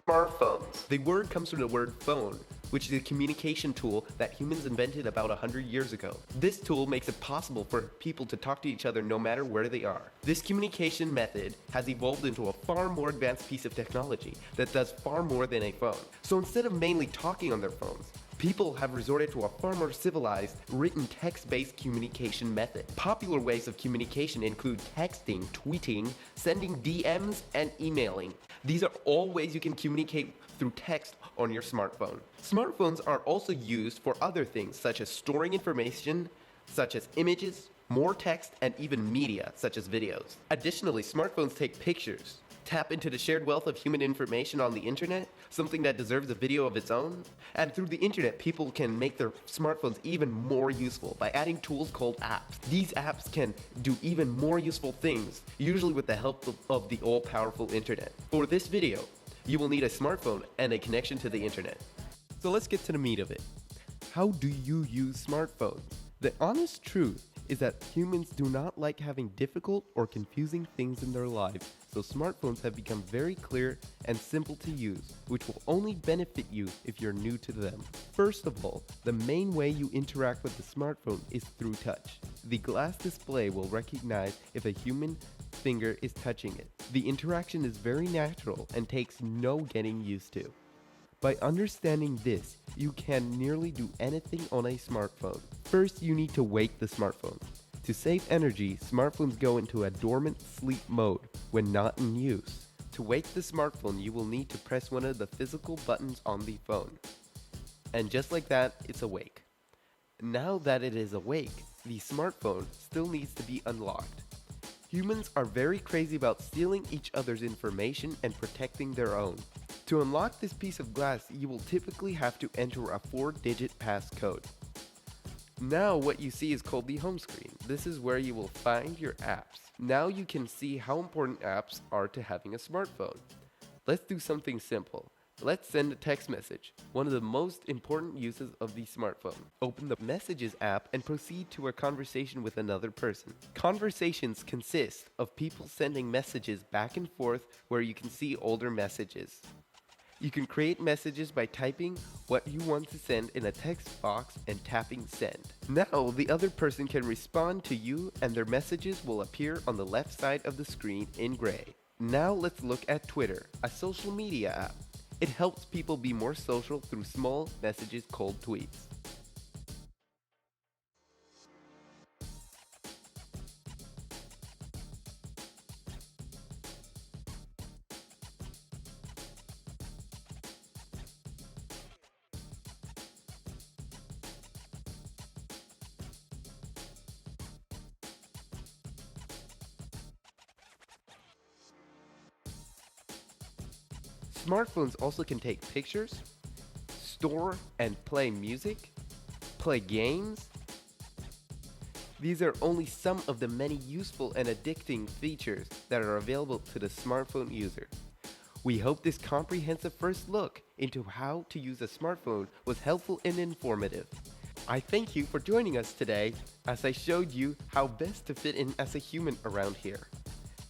Smartphones. The word comes from the word phone, which is a communication tool that humans invented about 100 years ago. This tool makes it possible for people to talk to each other no matter where they are. This communication method has evolved into a far more advanced piece of technology that does far more than a phone. So instead of mainly talking on their phones, people have resorted to a far more civilized, written text-based communication method. Popular ways of communication include texting, tweeting, sending DMs, and emailing. These are all ways you can communicate through text on your smartphone. Smartphones are also used for other things, such as storing information, such as images, more text, and even media, such as videos. Additionally, smartphones take pictures, tap into the shared wealth of human information on the internet, something that deserves a video of its own. And through the internet, people can make their smartphones even more useful by adding tools called apps. These apps can do even more useful things, usually with the help of the all-powerful internet. For this video, you will need a smartphone and a connection to the internet. So let's get to the meat of it. How do you use smartphones? The honest truth is that humans do not like having difficult or confusing things in their lives, so smartphones have become very clear and simple to use, which will only benefit you if you're new to them. First of all, the main way you interact with the smartphone is through touch. The glass display will recognize if a human finger is touching it. The interaction is very natural and takes no getting used to. By understanding this, you can nearly do anything on a smartphone. First, you need to wake the smartphone. To save energy, smartphones go into a dormant sleep mode when not in use. To wake the smartphone, you will need to press one of the physical buttons on the phone. And just like that, it's awake. Now that it is awake, the smartphone still needs to be unlocked. Humans are very crazy about stealing each other's information and protecting their own. To unlock this piece of glass, you will typically have to enter a 4-digit passcode. Now what you see is called the home screen. This is where you will find your apps. Now you can see how important apps are to having a smartphone. Let's do something simple. Let's send a text message, one of the most important uses of the smartphone. Open the Messages app and proceed to a conversation with another person. Conversations consist of people sending messages back and forth where you can see older messages. You can create messages by typing what you want to send in a text box and tapping send. Now the other person can respond to you and their messages will appear on the left side of the screen in gray. Now let's look at Twitter, a social media app. It helps people be more social through small messages called tweets. Smartphones also can take pictures, store and play music, play games. These are only some of the many useful and addicting features that are available to the smartphone user. We hope this comprehensive first look into how to use a smartphone was helpful and informative. I thank you for joining us today as I showed you how best to fit in as a human around here.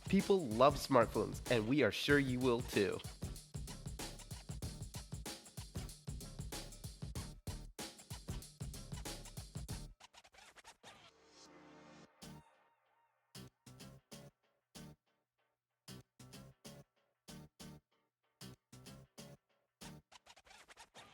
People love smartphones and we are sure you will too.